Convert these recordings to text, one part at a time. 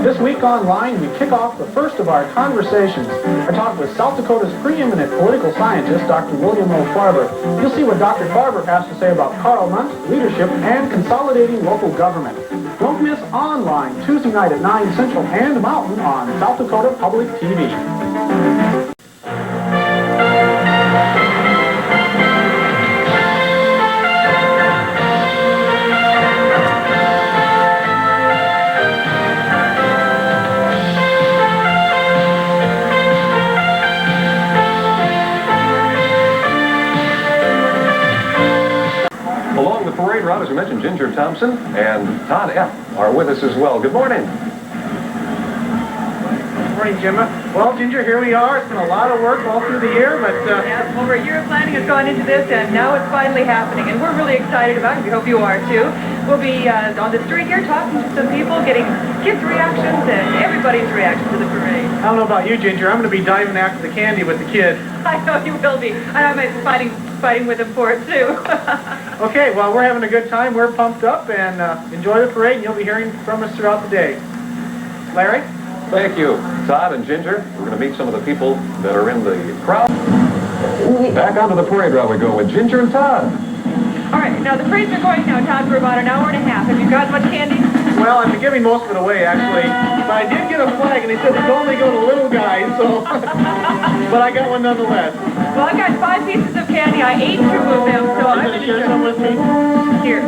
This week online, we kick off the first of our conversations. I talked with South Dakota's preeminent political scientist, Dr. William O. Farber. You'll see what Dr. Farber has to say about Karl Muntz, leadership, and consolidating local government. Don't miss online Tuesday night at 9 Central and Mountain on South Dakota Public TV. Along the parade route, as we mentioned, Ginger Thompson and Todd Epp are with us as well. Good morning. Good morning, Gemma. Well, Ginger, here we are. It's been a lot of work all through the year, but... Yeah, over a year of planning has gone into this, and now it's finally happening, and we're really excited about it. We hope you are, too. We'll be on the street here talking to some people, getting kids' reactions and everybody's reaction to the parade. I don't know about you, Ginger. I'm going to be diving after the candy with the kids. I know you will be. And I'm fighting with them for it, too. Okay, well, we're having a good time. We're pumped up, and enjoy the parade, and you'll be hearing from us throughout the day. Larry? Thank you, Todd and Ginger. We're going to meet some of the people that are in the crowd. Back onto the parade route we go with Ginger and Todd. All right, now the parade's been going now, Todd, for about an hour and a half. Have you got much candy? Well, I've been giving most of it away, actually. But I did get a flag, and they said it's only go to little guys, so... But I got one nonetheless. Well, I got 5 pieces of candy. I ate 2 of them, so Are you going to share some with me? Here.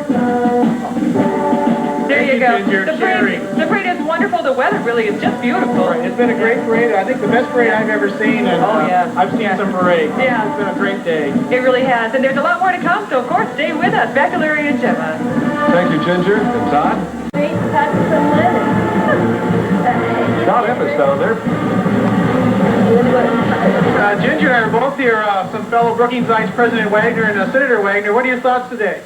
There you go. Ginger, the parade is wonderful. The weather really is just beautiful. Right. It's been a great parade. I think the best parade I've ever seen, and I've seen some parades. Yeah. It's been a great day. It really has. And there's a lot more to come, so of course, stay with us. Back to Larry and Gemma. Thank you, Ginger. And Todd? Todd Epp is down there. Ginger and I are both here, some fellow Brookingsites, President Wagner and Senator Wagner. What are your thoughts today?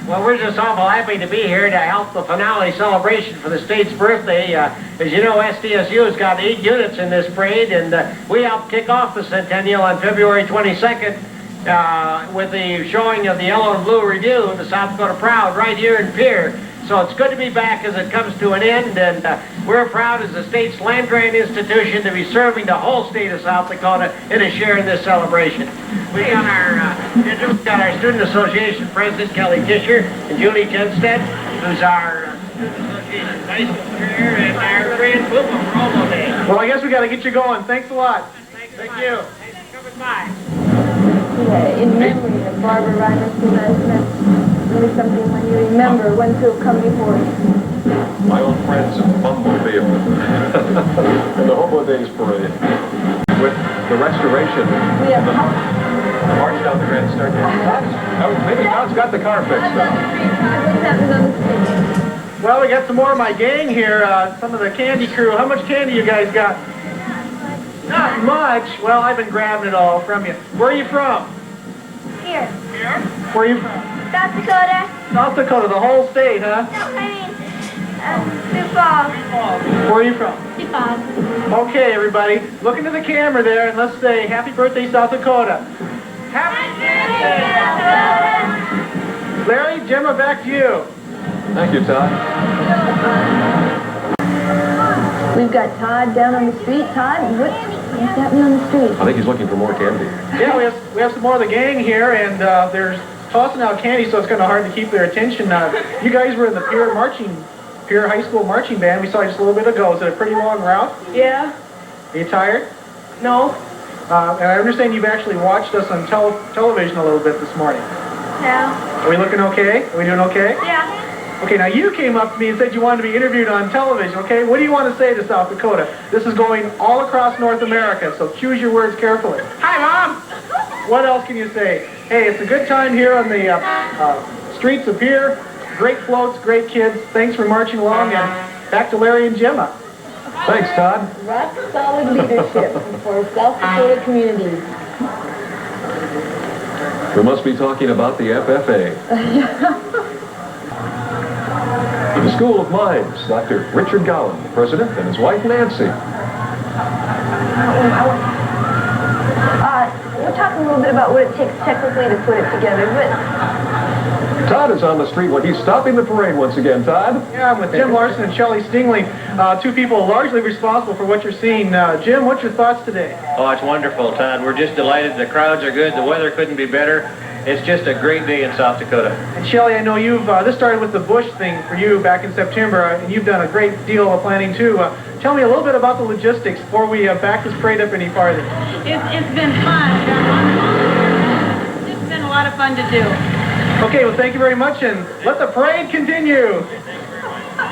Well, we're just awful happy to be here to help the finale celebration for the state's birthday. As you know, SDSU's got 8 units in this parade, and we helped kick off the Centennial on February 22nd with the showing of the Yellow and Blue Review, the South Dakota Proud, right here in Pierre. So it's good to be back as it comes to an end, and we're proud as the state's land-grant institution to be serving the whole state of South Dakota in a share in this celebration. We got our Student Association President, Kelly Tisher, and Julie Jenstedt, who's our Student Association Vice Chair, and our Grand Football Promo Day. Well, I guess we got to get you going. Thanks a lot. Thank you. Thanks for coming by. Yeah, in memory of Barbara Reiner's announcement. Maybe something when you remember when to come before you. My old friends in Bumblebee and the Hobo Days Parade. With the restoration We have march down the Grand Staircase. Maybe Todd's got the car fixed now. what's happened on the street? Well, we got some more of my gang here, some of the candy crew. How much candy you guys got? Not much. Well, I've been grabbing it all from you. Where are you from? Here. Where are you from? South Dakota. South Dakota, the whole state, huh? No, I mean, Sioux Falls. Where are you from? Sioux Falls. Okay, everybody, look into the camera there and let's say, Happy Birthday, South Dakota. Happy birthday, Larry, Gemma, back to you. Thank you, Todd. We've got Todd down on the street. Todd, what's happening on the street? I think he's looking for more candy. Yeah, we have some more of the gang here, and they're tossing out candy, so it's kind of hard to keep their attention. You guys were in the Pierre High School marching band. We saw you just a little bit ago. Is it a pretty long route? Yeah? Are you tired? No? And I understand you've actually watched us on television a little bit this morning. Yeah. Are we looking okay? Are we doing okay? Yeah. Okay, now you came up to me and said you wanted to be interviewed on television, okay? What do you want to say to South Dakota? This is going all across North America, so choose your words carefully. Hi, Mom. What else can you say? Hey, it's a good time here on the streets of Pierre. Great floats, great kids. Thanks for marching along, and back to Larry and Gemma. Thanks, Todd. Rock solid leadership for South Dakota communities. We must be talking about the FFA. The School of Mines, Dr. Richard Gowan, the president, and his wife, Nancy. We're talking a little bit about what it takes technically to put it together, but Todd is on the street when he's stopping the parade once again. Todd? Yeah, I'm with Jim Larson and Shelley Stingley, two people largely responsible for what you're seeing. Jim, what's your thoughts today? Oh, it's wonderful, Todd. We're just delighted. The crowds are good. The weather couldn't be better. It's just a great day in South Dakota. And Shelley, I know you've, this started with the Bush thing for you back in September, and you've done a great deal of planning too. Tell me a little bit about the logistics before we back this parade up any farther. It's been fun. It's been a lot of fun to do. Okay, well, thank you very much, and let the parade continue.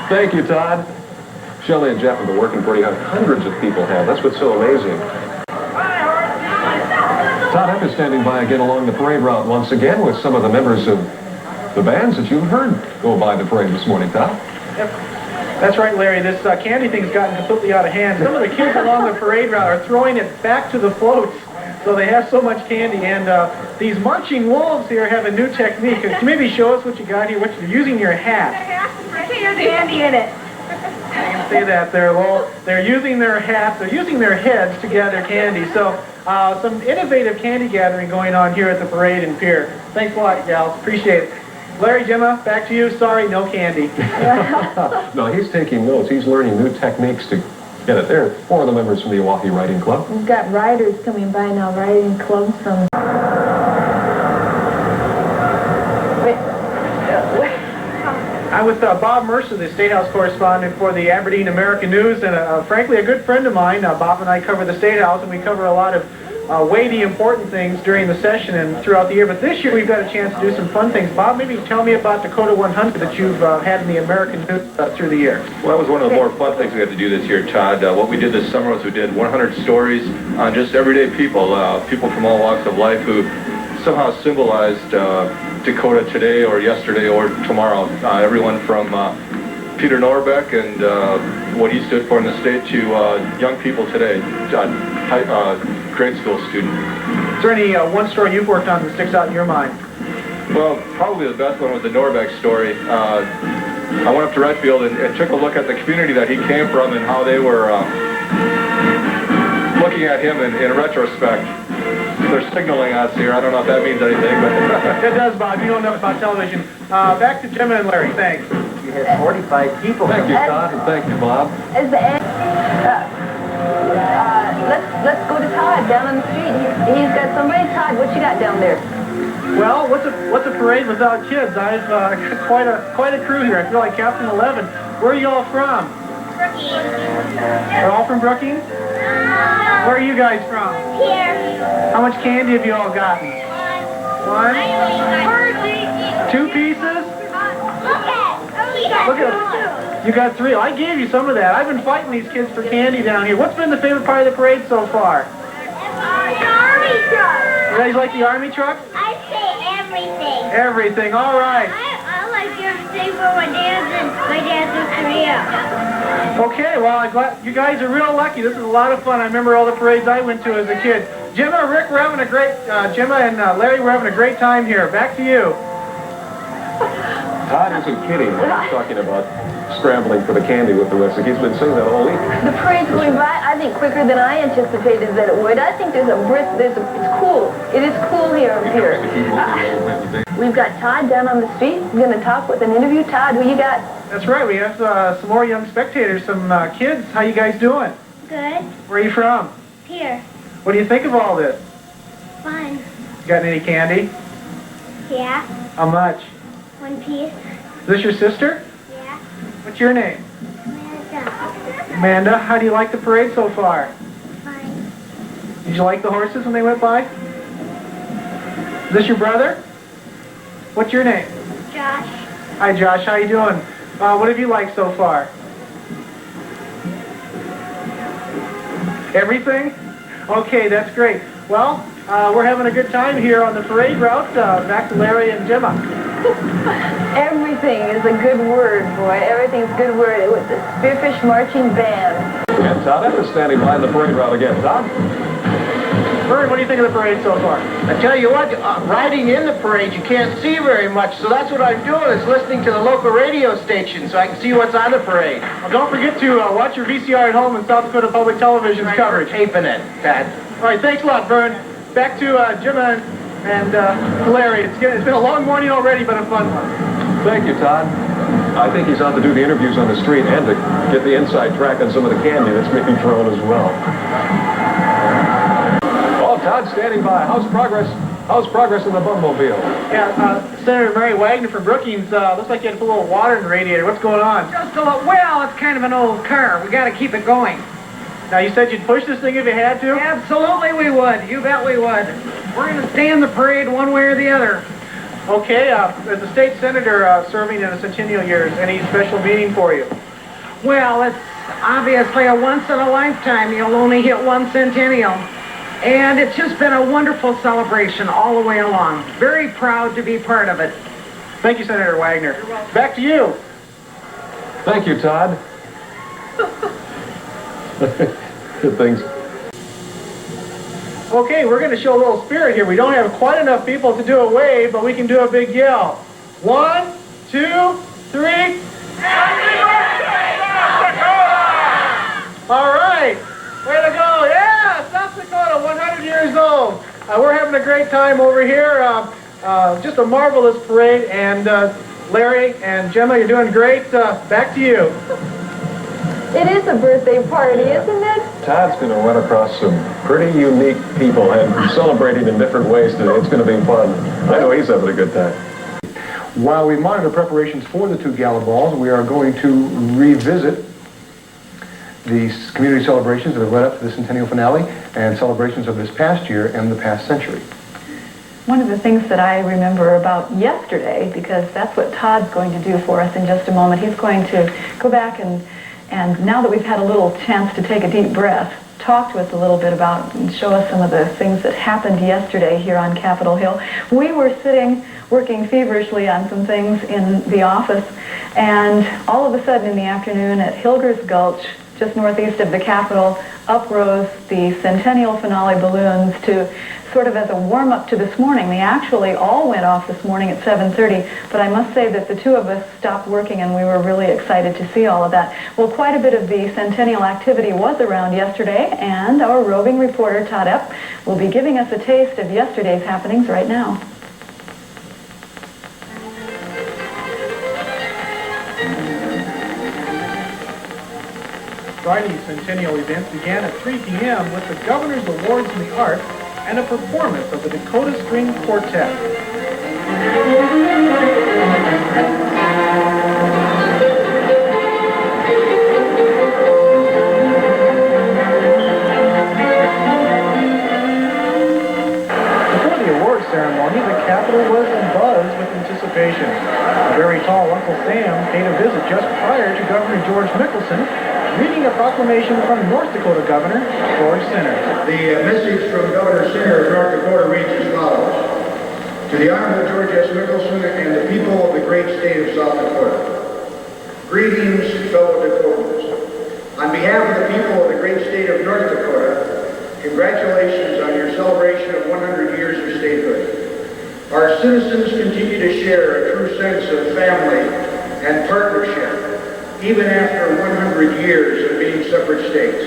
Thank you, Todd. Shelley and Jeff have been working pretty hard. Hundreds of people have. That's what's so amazing. Todd Epp is standing by again along the parade route once again with some of the members of the bands that you've heard go by the parade this morning, Todd. Yep. That's right, Larry. This candy thing's gotten completely out of hand. Some of the kids along the parade route are throwing it back to the floats. So they have so much candy, and these marching wolves here have a new technique. Can you maybe show us what you got here? What you're using your hat. There's candy in it. I can say that they're using their hats, they're using their heads to gather candy. So some innovative candy gathering going on here at the parade in Pierre. Thanks a lot, gals. Appreciate it. Larry, Gemma, back to you. Sorry, no candy. No, he's taking notes. He's learning new techniques to get it there. Four of the members from the Milwaukee Riding Club. We've got riders coming by now, riding clubs from... I'm with Bob Mercer, the State House correspondent for the Aberdeen American News, and frankly, a good friend of mine. Bob and I cover the State House, and we cover a lot of weighty, important things during the session and throughout the year. But this year, we've got a chance to do some fun things. Bob, maybe tell me about Dakota 100 that you've had in the American News through the year. Well, that was one of the more fun things we had to do this year, Todd. What we did this summer was we did 100 stories on just everyday people, people from all walks of life who somehow symbolized Dakota today or yesterday or tomorrow. Everyone from Peter Norbeck and what he stood for in the state to young people today, grade school student. Is there any one story you've worked on that sticks out in your mind? Well, probably the best one was the Norbeck story. I went up to Redfield and took a look at the community that he came from and how they were looking at him in retrospect. They're signaling us here. I don't know if that means anything, but... It does, Bob. You know enough about television. Back to Gemma and Larry. Thanks. You had 45 people. Thank you, Todd, and thank you, Bob. Let's go to Todd down on the street. He's got somebody. Todd, what you got down there? Well, what's a parade without kids? I've got quite a crew here. I feel like Captain 11. Where are you all from? Brookings. We're all from Brookings? Where are you guys from? Pierre. How much candy have you all gotten? One? Hardly. 2 pieces? Look at You got 3. I gave you some of that. I've been fighting these kids for candy down here. What's been the favorite part of the parade so far? The army truck. You guys like the army truck? I say everything. Everything. All right. I like everything for my dad's in Korea. Okay, well, I'm glad you guys are real lucky. This is a lot of fun. I remember all the parades I went to as a kid. Gemma, Rick, we're having a great, Gemma and Larry, we're having a great time here. Back to you. Todd isn't kidding when he's talking about scrambling for the candy with the rest. He's been saying that all week. The parade's going by, I think, quicker than I anticipated that it would. I think it's cool. It is cool here up here. We've got Todd down on the street. We're going to talk with an interview. Todd, who you got? That's right. We have some more young spectators, some kids. How you guys doing? Good. Where are you from? Pierre. What do you think of all this? Fun. Got any candy? Yeah. How much? 1 piece. Is this your sister? Yeah. What's your name? Amanda. Amanda. How do you like the parade so far? Fine. Did you like the horses when they went by? Is this your brother? What's your name? Josh. Hi, Josh. How you doing? What have you liked so far? Everything? Okay, that's great. Well, we're having a good time here on the parade route. Back to Larry and Gemma. Everything is a good word, boy. Everything's a good word. It was the Spearfish Marching Band. And Todd Epp is standing by the parade route again. Todd? Vern, what do you think of the parade so far? I tell you what, riding in the parade, you can't see very much, so that's what I'm doing, is listening to the local radio station so I can see what's on the parade. Well, don't forget to watch your VCR at home and South Dakota Public Television's coverage. Taping it, Dad. All right, thanks a lot, Vern. Back to Gemma and Larry. It's been a long morning already, but a fun one. Thank you, Todd. I think he's out to do the interviews on the street and to get the inside track on some of the candy that's being thrown as well. Oh, Todd's standing by. How's progress? How's progress in the Bumblebee? Yeah, Senator Mary Wagner from Brookings, looks like you had to put a little water in the radiator. What's going on? Just a little, well, it's kind of an old car. We got to keep it going. Now, you said you'd push this thing if you had to? Absolutely we would. You bet we would. We're going to stay in the parade one way or the other. Okay, as a state senator serving in the Centennial years, any special meaning for you? Well, it's obviously a once-in-a-lifetime. You'll only hit one Centennial. And it's just been a wonderful celebration all the way along. Very proud to be part of it. Thank you, Senator Wagner. Back to you. Thank you, Todd. Good things. Okay, we're going to show a little spirit here. We don't have quite enough people to do a wave, but we can do a big yell. 1, 2, 3. Happy birthday, South Dakota! All right. Way to go. Yeah, South Dakota, 100 years old. We're having a great time over here. Just a marvelous parade. And Larry and Gemma, you're doing great. Back to you. It is a birthday party, isn't it? Todd's going to run across some pretty unique people and celebrating in different ways today. It's going to be fun. I know he's having a good time. While we monitor preparations for the 2 gala balls, we are going to revisit these community celebrations that have led up to the Centennial finale and celebrations of this past year and the past century. One of the things that I remember about yesterday, because that's what Todd's going to do for us in just a moment, he's going to go back and now that we've had a little chance to take a deep breath, talk to us a little bit about and show us some of the things that happened yesterday here on Capitol Hill. We were sitting, working feverishly on some things in the office, and all of a sudden in the afternoon at Hilger's Gulch, just northeast of the Capitol, up rose the Centennial finale balloons to sort of as a warm-up to this morning. They actually all went off this morning at 7:30, but I must say that the 2 of us stopped working and we were really excited to see all of that. Well, quite a bit of the Centennial activity was around yesterday, and our roving reporter, Todd Epp, will be giving us a taste of yesterday's happenings right now. Friday's Centennial event began at 3 p.m. with the Governor's Awards in the Arts and a performance of the Dakota String Quartet. Before the awards ceremony, the Capitol was abuzz with anticipation. A very tall Uncle Sam paid a visit just prior to Governor George Mickelson, reading a proclamation from North Dakota Governor George Sinner. The message from Governor Sinner of North Dakota reads as follows. To the Honorable George S. Mickelson and the people of the great state of South Dakota. Greetings, fellow Dakotans. On behalf of the people of the great state of North Dakota, congratulations on your celebration of 100 years of statehood. Our citizens continue to share a true sense of family and partnership, even after 100 years of being separate states.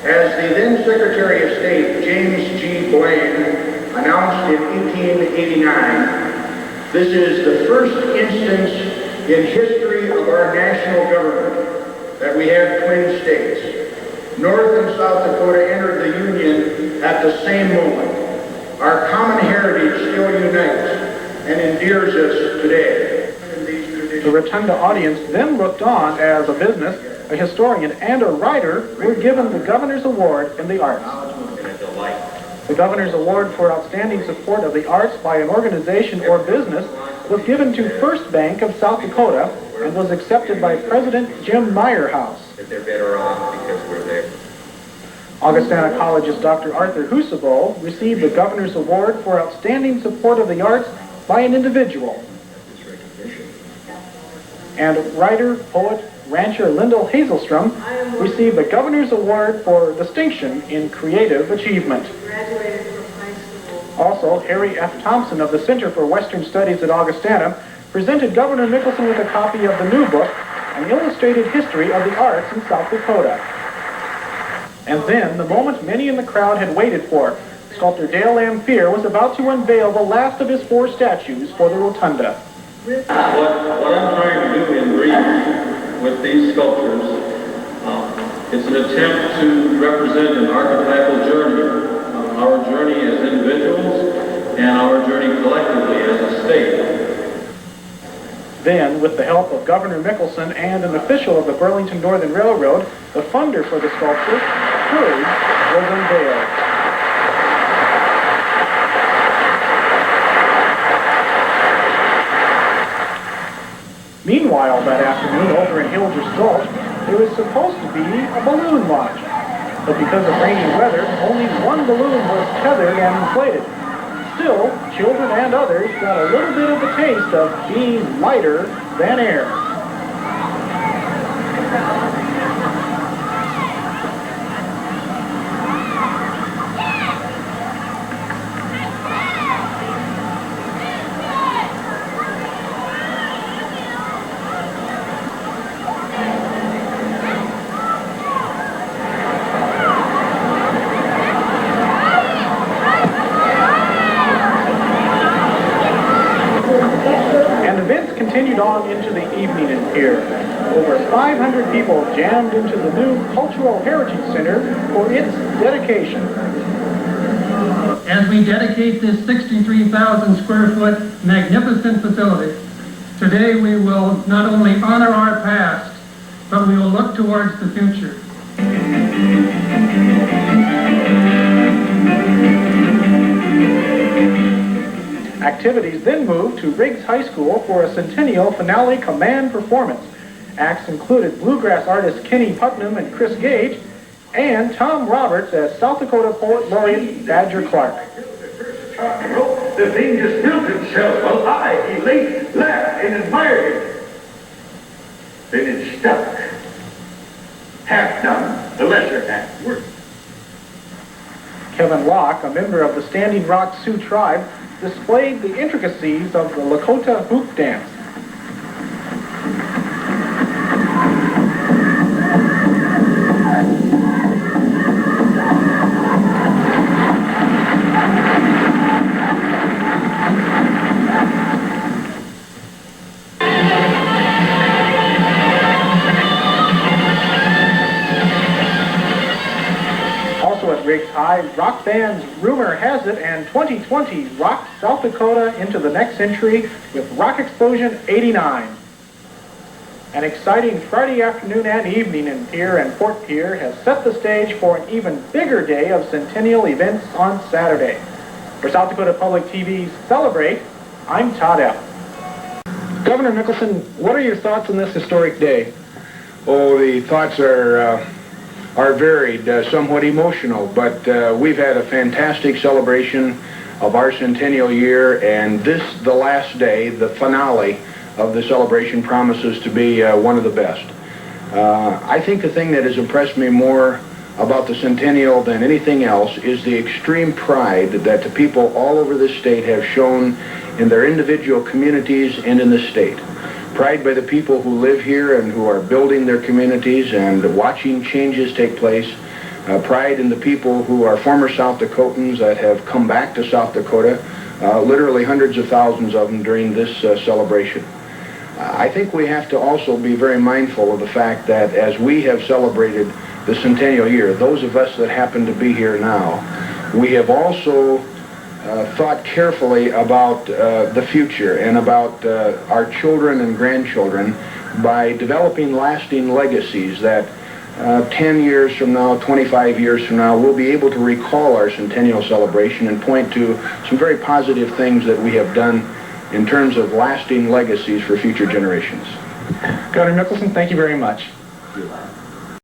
As the then Secretary of State, James G. Blaine, announced in 1889, this is the first instance in history of our national government that we have twin states. North and South Dakota entered the Union at the same moment. Our common heritage still unites and endears us today. The Rotunda audience then looked on as a business, a historian, and a writer were given the Governor's Award in the Arts. The Governor's Award for Outstanding Support of the Arts by an organization or business was given to First Bank of South Dakota and was accepted by President Jim Meyerhouse. They're better off because we're there. Augustana College's Dr. Arthur Husabo received the Governor's Award for Outstanding Support of the Arts by an individual. And writer, poet, rancher Lyndall Hazelstrom received the Governor's Award for Distinction in Creative Achievement. Also, Harry F. Thompson of the Center for Western Studies at Augustana presented Governor Mickelson with a copy of the new book, An Illustrated History of the Arts in South Dakota. And then, the moment many in the crowd had waited for, Sculptor Dale M. Pierre was about to unveil the last of his 4 statues for the rotunda. What I'm trying to do in brief with these sculptures, it's an attempt to represent an archetypal journey, our journey as individuals and our journey collectively as a state. Then, with the help of Governor Mickelson and an official of the Burlington Northern Railroad, the funder for the sculpture, Courage, was unveiled. Meanwhile, that afternoon over in Hilger's Gulch, there was supposed to be a balloon launch. But because of rainy weather, only one balloon was tethered and inflated. Still, children and others got a little bit of a taste of being lighter than air. Continued on into the evening in Pierre. Over 500 people jammed into the new Cultural Heritage Center for its dedication. As we dedicate this 63,000 square foot magnificent facility, today we will not only honor our past, but we will look towards the future. Activities then moved to Riggs High School for a Centennial finale command performance. Acts included bluegrass artists Kenny Putnam and Chris Gage, and Tom Roberts as South Dakota Poet Laureate Badger Clark. The thing just built itself while I, elate, laughed and admired it. Then it stuck. Half done, the lesser half worked. Kevin Locke, a member of the Standing Rock Sioux tribe, displayed the intricacies of the Lakota hoop dance. Riggs High, rock bands Rumor Has It and 2020 rocked South Dakota into the next century with Rock Explosion 89. An exciting Friday afternoon and evening in Pierre and Fort Pierre has set the stage for an even bigger day of Centennial events on Saturday. For South Dakota Public TV's Celebrate, I'm Todd Epp. Governor Mickelson, what are your thoughts on this historic day? Oh, the thoughts are varied, somewhat emotional, but we've had a fantastic celebration of our centennial year, and this, the last day, the finale of the celebration, promises to be one of the best. I think the thing that has impressed me more about the centennial than anything else is the extreme pride that the people all over the state have shown in their individual communities and in the state. Pride by the people who live here and who are building their communities and watching changes take place. Pride in the people who are former South Dakotans that have come back to South Dakota, literally hundreds of thousands of them during this celebration. I think we have to also be very mindful of the fact that as we have celebrated the centennial year, those of us that happen to be here now, we have also thought carefully about the future and about our children and grandchildren by developing lasting legacies that 10 years from now, 25 years from now, we'll be able to recall our centennial celebration and point to some very positive things that we have done in terms of lasting legacies for future generations. Governor Mickelson, thank you very much.